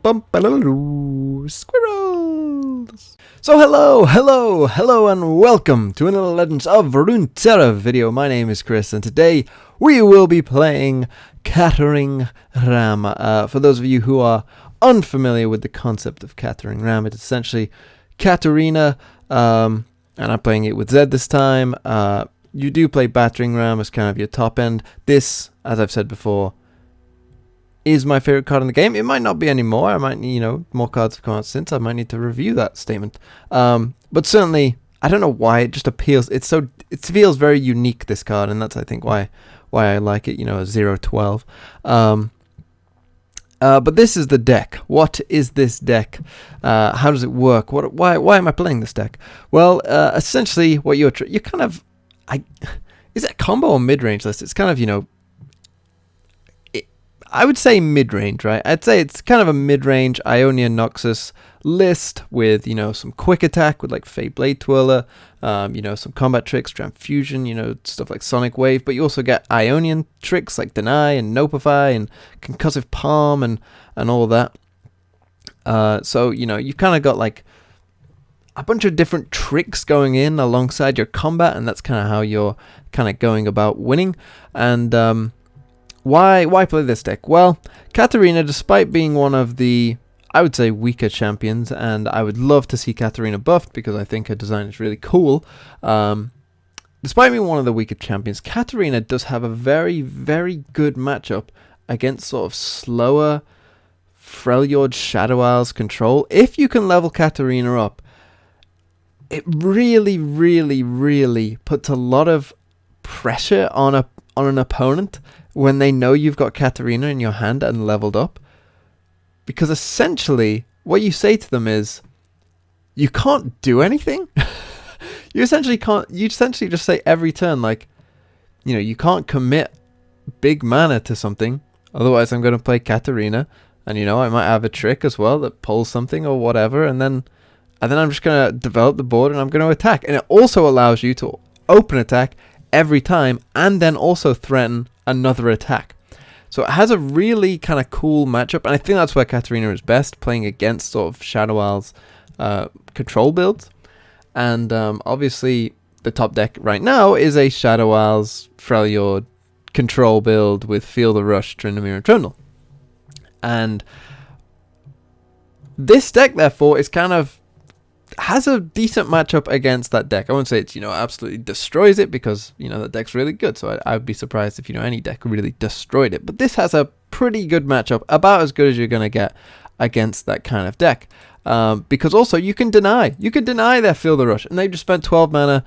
Squirrels! So hello, and welcome to another Legends of Runeterra video. My name is Chris, and today we will be playing Catering Ram. For those of you who are unfamiliar with the concept of Catering Ram, it's essentially Katarina, and I'm playing it with Zed this time. You do play Battering Ram as kind of your top end. This, as I've said before, is my favorite card in the game. It might not be anymore. I might, more cards have come out since. I might need to review that statement. But certainly, I don't know why it just appeals. It feels very unique, this card, and that's I think why I like it. 0-12. But this is the deck. What is this deck? How does it work? Why am I playing this deck? Well, essentially, what you're kind of, is it a combo or mid-range list? It's kind of I would say mid-range, right? I'd say it's kind of a mid-range Ionia Noxus list with, some quick attack with like Fade Blade Twirler, some combat tricks, Transfusion, stuff like Sonic Wave, but you also get Ionian tricks like Deny and Nopify and Concussive Palm and all of that. So, you kind of got like a bunch of different tricks going in alongside your combat, and that's kind of how you're kind of going about winning. And, Why play this deck? Well, Katarina, despite being one of the, I would say, weaker champions, and I would love to see Katarina buffed because I think her design is really cool. Despite being one of the weaker champions, Katarina does have a very, very good matchup against sort of slower Freljord Shadow Isles control. If you can level Katarina up, it really, really, really puts a lot of pressure on an opponent when they know you've got Katarina in your hand and leveled up. Because essentially, what you say to them is, you can't do anything. You essentially just say every turn, like, you can't commit big mana to something, otherwise I'm going to play Katarina, and I might have a trick as well that pulls something or whatever, and then I'm just going to develop the board and I'm going to attack. And it also allows you to open attack every time and then also threaten another attack. So it has a really kind of cool matchup, and I think that's where Katarina is best, playing against sort of Shadow Isles control builds. And obviously the top deck right now is a Shadow Isles Freljord control build with Feel the Rush, Tryndamere, and Trundle. And this deck therefore is kind of has a decent matchup against that deck. I won't say it's, absolutely destroys it, because, that deck's really good. So I would be surprised if, any deck really destroyed it. But this has a pretty good matchup, about as good as you're going to get against that kind of deck. Because also you can deny their Feel the Rush, and they've just spent 12 mana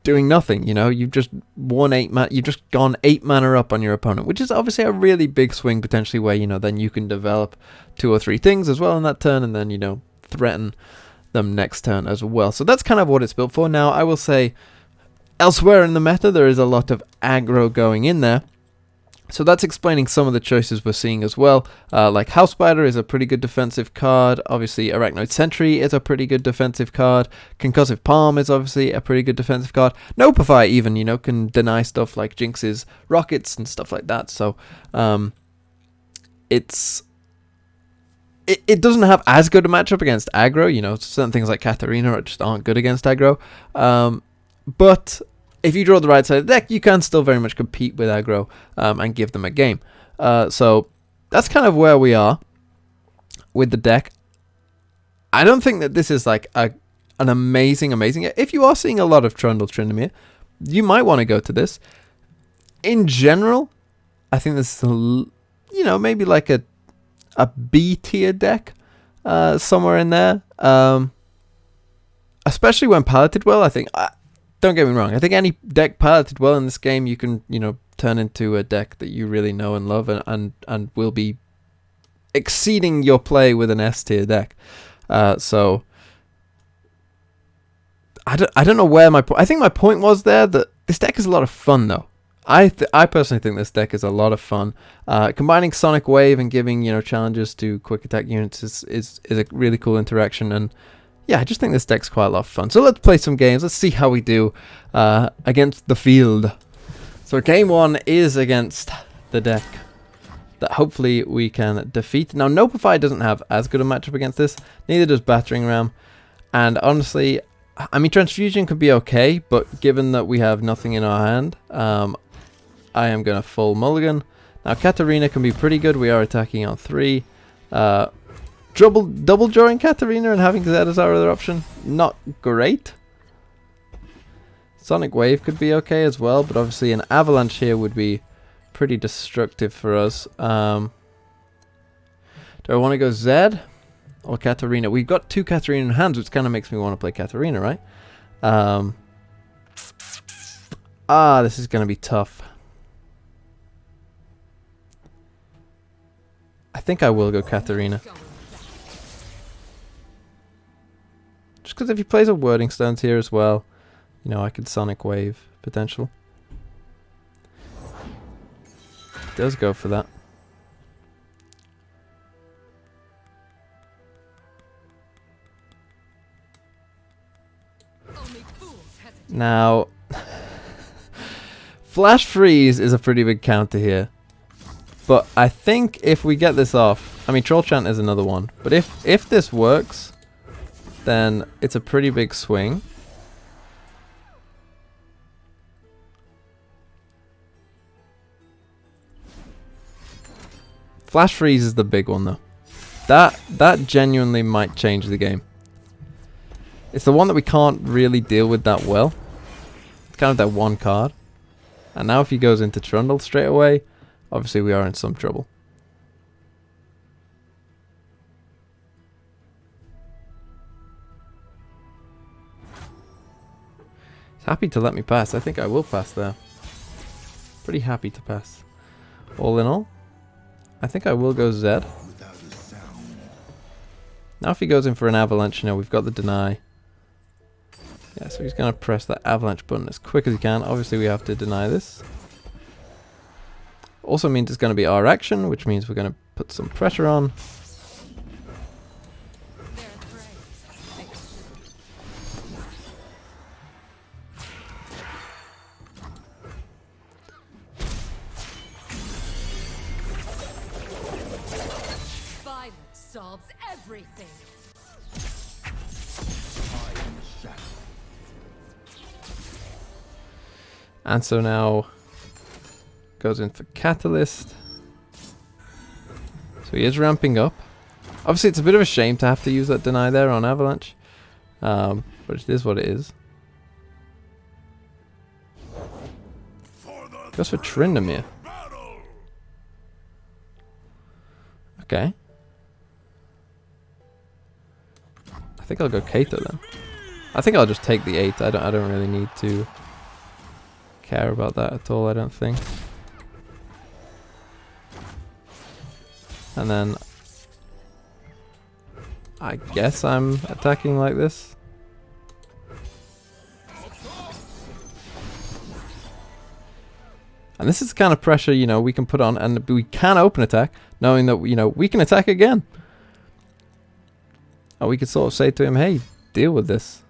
doing nothing. You've just won 8 mana. You've just gone 8 mana up on your opponent, which is obviously a really big swing potentially, where, then you can develop 2 or 3 things as well in that turn, and then, threaten them next turn as well. So that's kind of what it's built for. Now, I will say, elsewhere in the meta, there is a lot of aggro going in there. So that's explaining some of the choices we're seeing as well. Like House Spider is a pretty good defensive card. Obviously, Arachnoid Sentry is a pretty good defensive card. Concussive Palm is obviously a pretty good defensive card. Nopify even, can deny stuff like Jinx's rockets and stuff like that. So It doesn't have as good a matchup against aggro. Certain things like Katarina just aren't good against aggro. But if you draw the right side of the deck, you can still very much compete with aggro and give them a game. So that's kind of where we are with the deck. I don't think that this is like an amazing. If you are seeing a lot of Tryndamere, you might want to go to this. In general, I think this is maybe like a B tier deck, somewhere in there, especially when piloted well. I think, don't get me wrong, I think any deck piloted well in this game, you can turn into a deck that you really know and love, and will be exceeding your play with an S tier deck. So I don't know where my point. I think my point was there that this deck is a lot of fun though. I personally think this deck is a lot of fun. Combining Sonic Wave and giving challenges to quick attack units is a really cool interaction, and yeah, I just think this deck's quite a lot of fun. So let's play some games. Let's see how we do against the field. So game 1 is against the deck that hopefully we can defeat. Now, Notify doesn't have as good a matchup against this. Neither does Battering Ram. And honestly, I mean, Transfusion could be okay, but given that we have nothing in our hand, I am going to full mulligan. Now, Katarina can be pretty good. We are attacking on 3. Double drawing Katarina and having Zed as our other option, not great. Sonic Wave could be okay as well, but obviously an Avalanche here would be pretty destructive for us. Do I want to go Zed or Katarina? We've got 2 Katarina in hands, which kind of makes me want to play Katarina, right? This is going to be tough. I think I will go Katarina. Just because if he plays a Wording Stones here as well, you know, I could Sonic Wave potential. He does go for that. Now, Flash Freeze is a pretty big counter here. But I think if we get this off, I mean, Troll Chant is another one. But if this works, then it's a pretty big swing. Flash Freeze is the big one though. That genuinely might change the game. It's the one that we can't really deal with that well. It's kind of that one card. And now if he goes into Trundle straight away, obviously we are in some trouble. He's happy to let me pass. I think I will pass there. Pretty happy to pass. All in all, I think I will go Zed. Now if he goes in for an Avalanche, you know, we've got the deny. Yeah, so he's going to press that Avalanche button as quick as he can. Obviously we have to deny this. Also means it's going to be our action, which means we're going to put some pressure on. Solves everything. And so now goes in for Catalyst. So he is ramping up. Obviously it's a bit of a shame to have to use that deny there on Avalanche. But it is what it is. Goes for Tryndamere. Okay. I think I'll go Kato then. I think I'll just take the 8. I don't really need to care about that at all, I don't think. And then I guess I'm attacking like this. And this is the kind of pressure, you know, we can put on, and we can open attack, knowing that, you know, we can attack again. Or we could sort of say to him, hey, deal with this.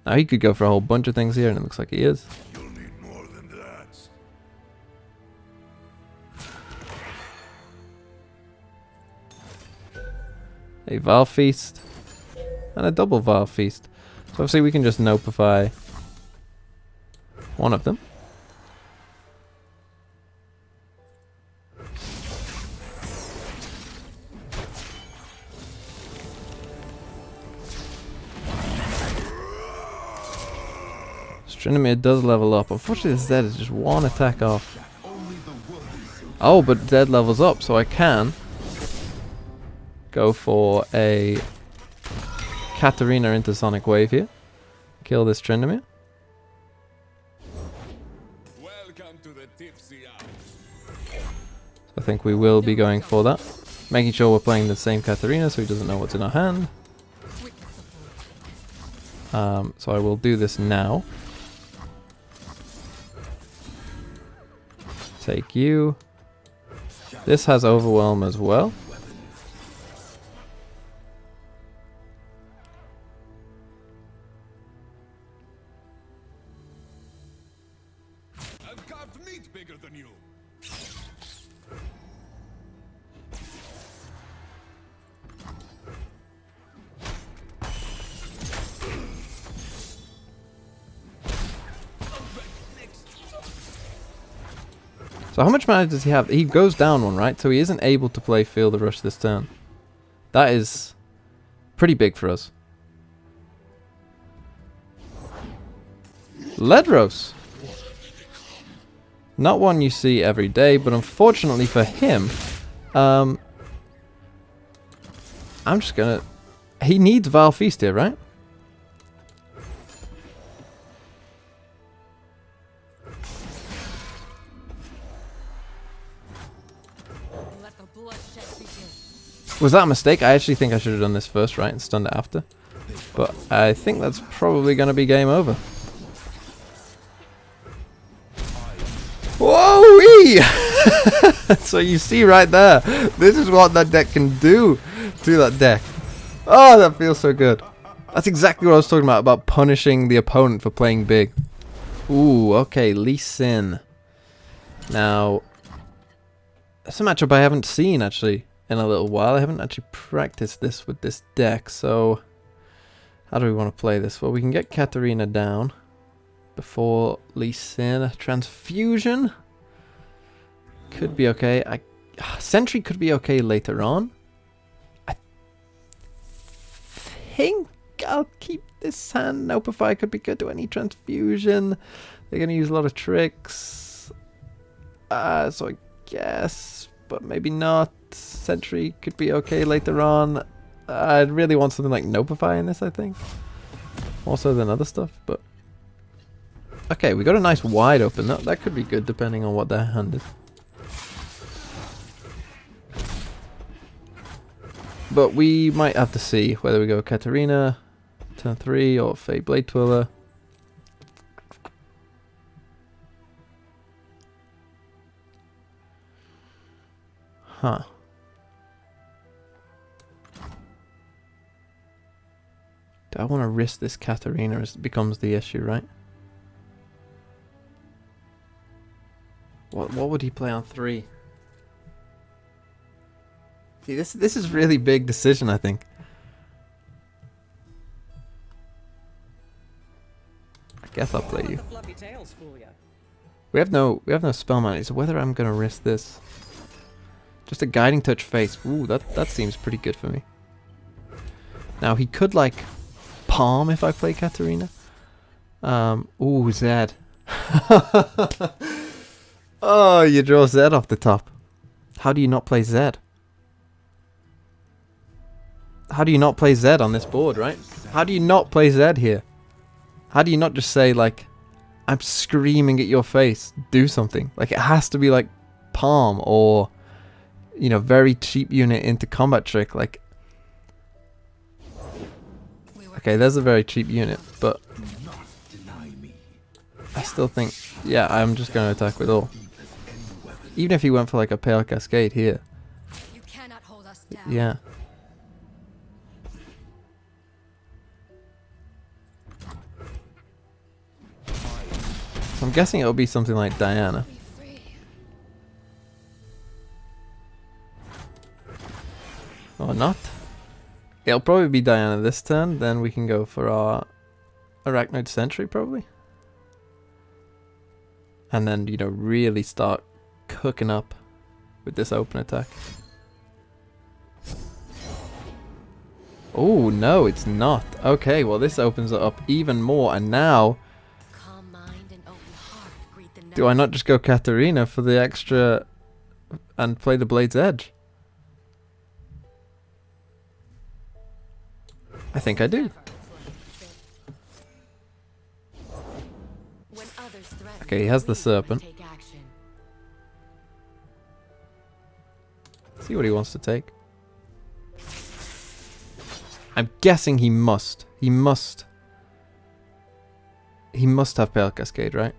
Now he could go for a whole bunch of things here, and it looks like he is. You'll need more than that. A Vile Feast. And a double Vile Feast. So obviously we can just Notify one of them. Tryndamere does level up. Unfortunately, this Zed is just one attack off. Oh, but Zed levels up, so I can go for a Katarina into Sonic Wave here. Kill this Tryndamere. Welcome to the tipsy hour. So I think we will be going for that. Making sure we're playing the same Katarina so he doesn't know what's in our hand. So I will do this now. Take you. This has Overwhelm as well. I've carved meat bigger than you. So how much mana does he have? He goes down one, right? So he isn't able to play Feel the Rush this turn. That is pretty big for us. Ledros. Not one you see every day, but unfortunately for him, I'm just gonna... He needs Vile Feast here, right? Let the bloodshed begin. Was that a mistake? I actually think I should have done this first, right, and stunned it after. But I think that's probably going to be game over. Whoa-wee! So you see right there, this is what that deck can do to that deck. Oh, that feels so good. That's exactly what I was talking about punishing the opponent for playing big. Ooh, okay, Lee Sin. Now, that's a matchup I haven't seen, actually, in a little while. I haven't actually practiced this with this deck, so... How do we want to play this? Well, we can get Katarina down before Lee Sin. Transfusion could be okay. Sentry could be okay later on. I think I'll keep this hand. Nopify could be good to any transfusion. They're going to use a lot of tricks. So I guess, but maybe not. Sentry could be okay later on. I'd really want something like Nopify in this, I think. More so than other stuff, but... Okay, we got a nice wide open. That could be good depending on what their hand is. But we might have to see whether we go Katarina, turn 3, or Fey Blade Twiller. Huh. Do I want to risk this Katarina as it becomes the issue, right? What would he play on 3? See, this is really big decision, I think. I guess I'll play you. We have no spell money, so whether I'm gonna risk this. Just a Guiding Touch face. Ooh, that seems pretty good for me. Now he could like palm if I play Katarina. Ooh, Zed. Oh, you draw Zed off the top. How do you not play Zed? How do you not play Zed on this board, right? How do you not play Zed here? How do you not just say, like, I'm screaming at your face, do something? Like, it has to be, like, palm or, you know, very cheap unit into combat trick. Like, okay, there's a very cheap unit, but I still think, yeah, I'm just going to attack with all. Even if he went for, like, a Pale Cascade here. You cannot hold us down. Yeah. So I'm guessing it'll be something like Diana. Or not. It'll probably be Diana this turn, then we can go for our Arachnoid Sentry probably. And then, you know, really start cooking up with this open attack. Oh, no, it's not. Okay, well this opens it up even more, and now... Do I not just go Katarina for the extra and play the Blade's Edge? I think I do. Okay, he has the Serpent. See what he wants to take. I'm guessing he must. He must have Pale Cascade, right?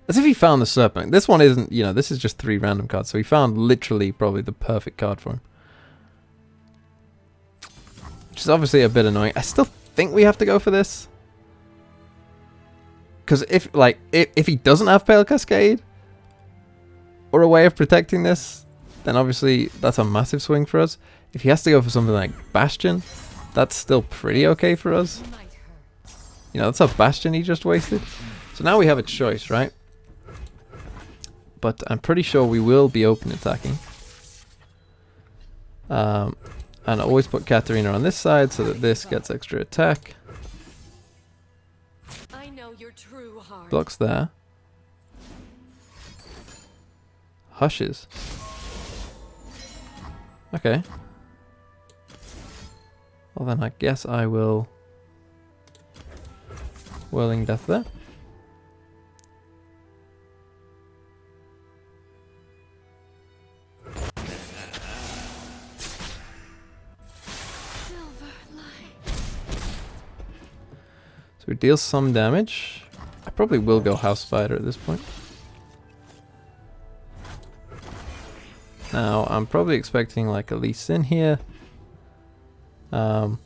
As if he found the Serpent. This one isn't, you know, this is just 3 random cards. So he found literally probably the perfect card for him. Which is obviously a bit annoying. I still think we have to go for this. Because if he doesn't have Pale Cascade or a way of protecting this, then obviously that's a massive swing for us. If he has to go for something like Bastion, that's still pretty okay for us. You know, that's a Bastion he just wasted. So now we have a choice, right? But I'm pretty sure we will be open attacking. And always put Katarina on this side so that this gets extra attack. I know your true heart. Blocks there. Hushes. Okay. Well then I guess I will Whirling Death there. So it deals some damage. I probably will go House Spider at this point. Now, I'm probably expecting like a Lee Sin here. But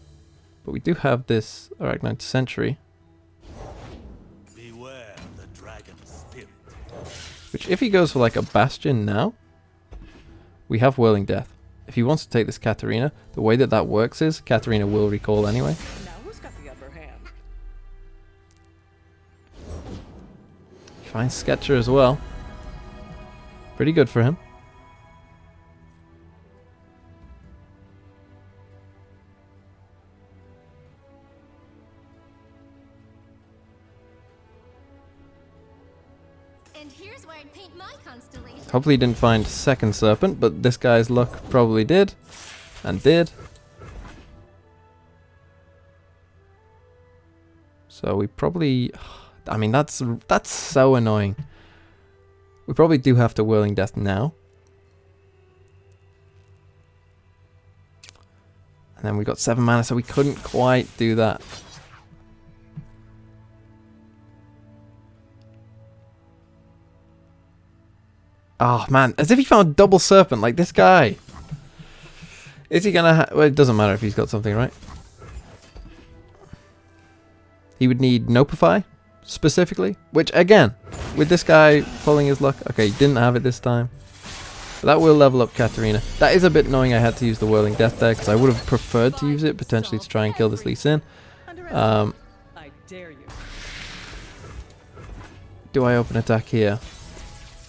we do have this Arachnite Sentry. Beware the dragon spirit. Which if he goes for like a Bastion now, we have Whirling Death. If he wants to take this Katarina, the way that that works is Katarina will recall anyway. Now who's got the upper hand? Finds Sketcher as well. Pretty good for him. And here's where I'd paint my constellation. Hopefully he didn't find second Serpent, but this guy's luck probably did. And did. So we probably... I mean, that's so annoying. We probably do have to Whirling Death now. And then we got 7 mana, so we couldn't quite do that. Oh man, as if he found double Serpent like this guy. Is he gonna well, it doesn't matter if he's got something, right? He would need Nopify, specifically. Which, again, with this guy pulling his luck... Okay, he didn't have it this time. But that will level up Katarina. That is a bit annoying I had to use the Whirling Death there, because I would have preferred to use it, potentially to try and kill this Lee Sin. I dare you. Do I open attack here?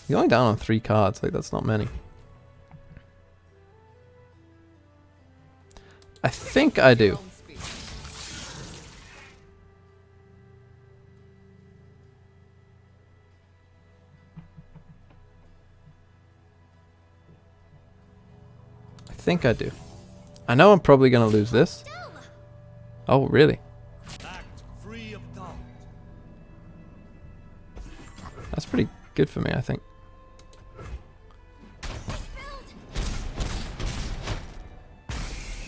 He's only down on 3 cards, like that's not many. I think I do. I think I do. I know I'm probably going to lose this. Oh, really? Act free of doubt. That's pretty good for me, I think.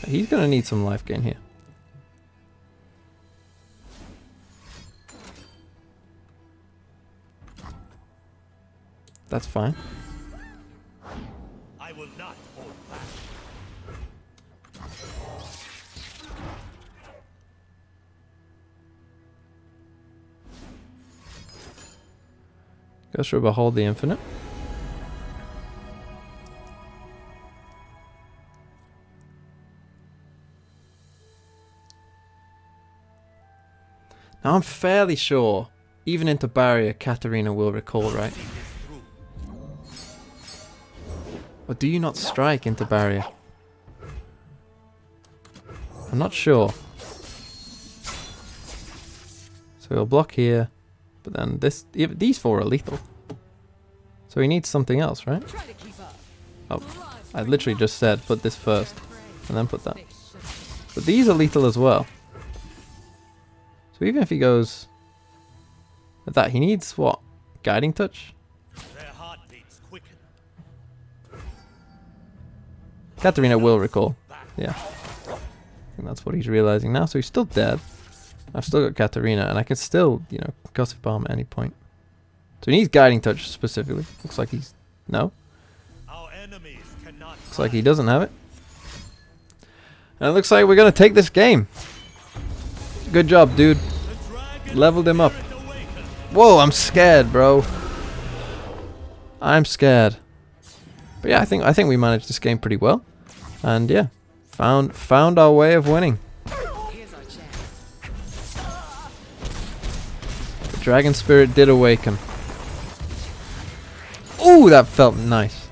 He's going to need some life gain here. That's fine. I will not hold back. Goes for Behold the Infinite. Now I'm fairly sure, even into Barrier, Katarina will recall, right? Or do you not strike into Barrier? I'm not sure. So he'll block here, but then these 4 are lethal. So he needs something else, right? Try to keep up. Oh, I literally just said put this first, and then put that. But these are lethal as well. So even if he goes at that, he needs what? Guiding Touch? Their heartbeats quicken. Katarina will recall. Yeah. I think that's what he's realizing now. So he's still dead. I've still got Katarina, and I can still, you know, Concussive Bomb at any point. So he needs Guiding Touch specifically. Looks like he's... No. Our enemies cannot. Looks like he doesn't have it. And it looks like we're going to take this game. Good job, dude. Leveled him up. Whoa, I'm scared, bro. I'm scared. But yeah, I think we managed this game pretty well. And yeah, found our way of winning. Here's our chance. Dragon Spirit did awaken. Ooh, that felt nice.